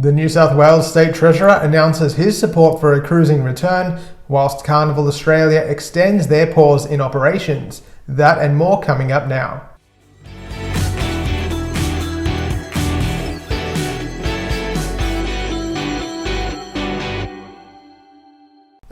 The New South Wales State Treasurer announces his support for a cruising return, whilst Carnival Australia extends their pause in operations. That and more coming up now.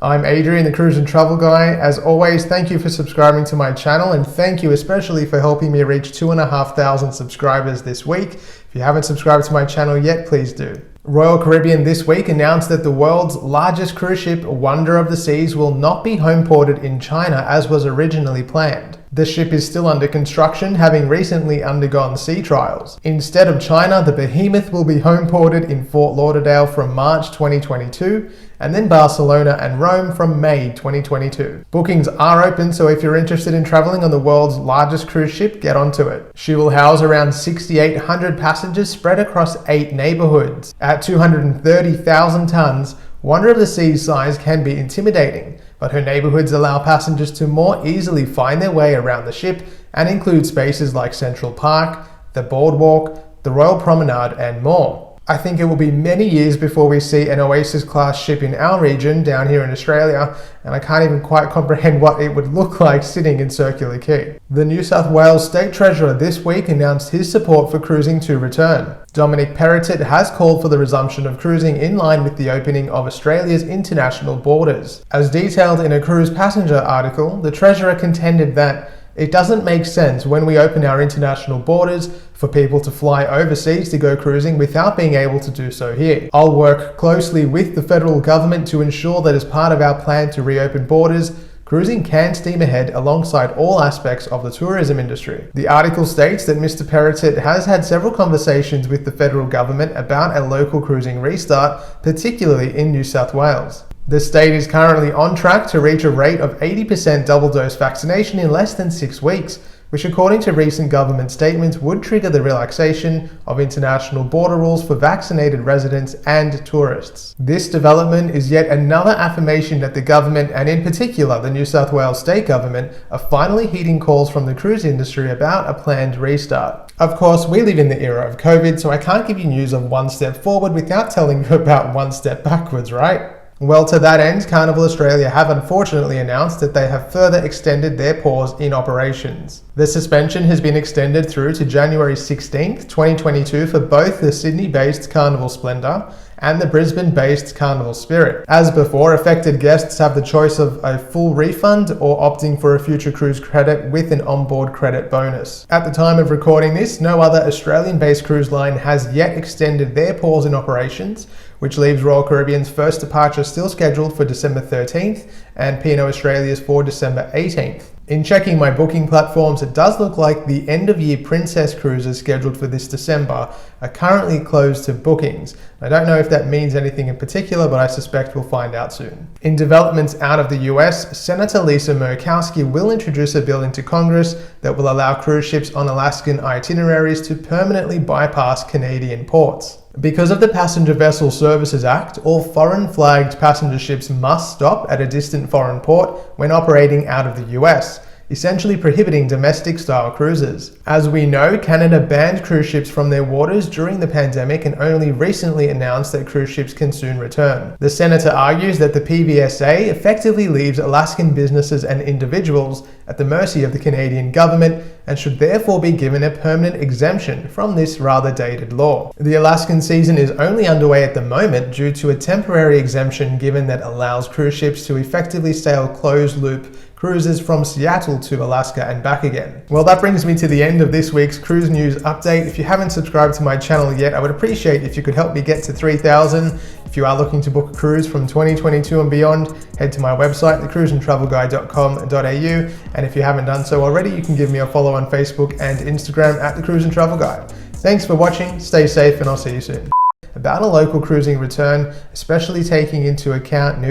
I'm Adrian, the Cruise and Travel Guy. As always, thank you for subscribing to my channel, and thank you especially for helping me reach 2,500 subscribers this week. If you haven't subscribed to my channel yet, please do. Royal Caribbean this week announced that the world's largest cruise ship, Wonder of the Seas, will not be home-ported in China as was originally planned. The ship is still under construction, having recently undergone sea trials. Instead of China, the Behemoth will be home-ported in Fort Lauderdale from March 2022, and then Barcelona and Rome from May 2022. Bookings are open, so if you're interested in traveling on the world's largest cruise ship, get onto it. She will house around 6,800 passengers spread across 8 neighbourhoods. At 230,000 tons, Wonder of the Sea's size can be intimidating, but her neighbourhoods allow passengers to more easily find their way around the ship and include spaces like Central Park, the Boardwalk, the Royal Promenade, and more. I think it will be many years before we see an Oasis Class ship in our region down here in Australia, and I can't even quite comprehend what it would look like sitting in Circular Quay. The New South Wales State Treasurer this week announced his support for cruising to return. Dominic Perrottet has called for the resumption of cruising in line with the opening of Australia's international borders. As detailed in a cruise passenger article, the Treasurer contended that it doesn't make sense when we open our international borders for people to fly overseas to go cruising without being able to do so here. I'll work closely with the federal government to ensure that as part of our plan to reopen borders, cruising can steam ahead alongside all aspects of the tourism industry. The article states that Mr. Perrottet has had several conversations with the federal government about a local cruising restart, particularly in New South Wales. The state is currently on track to reach a rate of 80% double-dose vaccination in less than 6 weeks, which according to recent government statements would trigger the relaxation of international border rules for vaccinated residents and tourists. This development is yet another affirmation that the government, and in particular the New South Wales state government, are finally heeding calls from the cruise industry about a planned restart. Of course, we live in the era of COVID, so I can't give you news of one step forward without telling you about one step backwards, right? Well, to that end, Carnival Australia have unfortunately announced that they have further extended their pause in operations. The suspension has been extended through to January 16th, 2022 for both the Sydney-based Carnival Splendour and the Brisbane-based Carnival Spirit. As before, affected guests have the choice of a full refund or opting for a future cruise credit with an onboard credit bonus. At the time of recording this, no other Australian-based cruise line has yet extended their pause in operations, which leaves Royal Caribbean's first departure still scheduled for December 13th and P&O Australia's for December 18th. In checking my booking platforms, it does look like the end-of-year Princess cruises scheduled for this December are currently closed to bookings. I don't know if that means anything in particular, but I suspect we'll find out soon. In developments out of the US, Senator Lisa Murkowski will introduce a bill into Congress that will allow cruise ships on Alaskan itineraries to permanently bypass Canadian ports. Because of the Passenger Vessel Services Act, all foreign-flagged passenger ships must stop at a distant foreign port when operating out of the US, essentially prohibiting domestic-style cruises. As we know, Canada banned cruise ships from their waters during the pandemic and only recently announced that cruise ships can soon return. The senator argues that the PVSA effectively leaves Alaskan businesses and individuals at the mercy of the Canadian government and should therefore be given a permanent exemption from this rather dated law. The Alaskan season is only underway at the moment due to a temporary exemption given that allows cruise ships to effectively sail closed-loop cruises from Seattle to Alaska and back again. Well, that brings me to the end of this week's cruise news update. If you haven't subscribed to my channel yet, I would appreciate if you could help me get to 3,000. If you are looking to book a cruise from 2022 and beyond, head to my website, thecruiseandtravelguide.com.au, and if you haven't done so already, you can give me a follow on Facebook and Instagram at The Cruise and Travel Guide. Thanks for watching, stay safe, and I'll see you soon. About a local cruising return, especially taking into account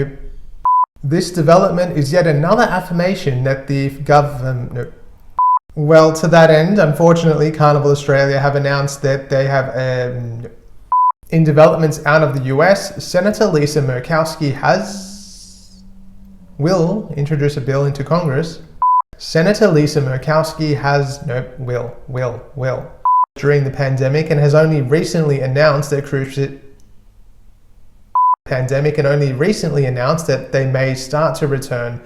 this development is yet another affirmation that the government... Well, to that end, unfortunately, Carnival Australia have announced that they have... In developments out of the US, Senator Lisa Murkowski will introduce a bill into Congress. Senator Lisa Murkowski will during the pandemic and has only recently announced that cruise ship... pandemic and only recently announced that they may start to return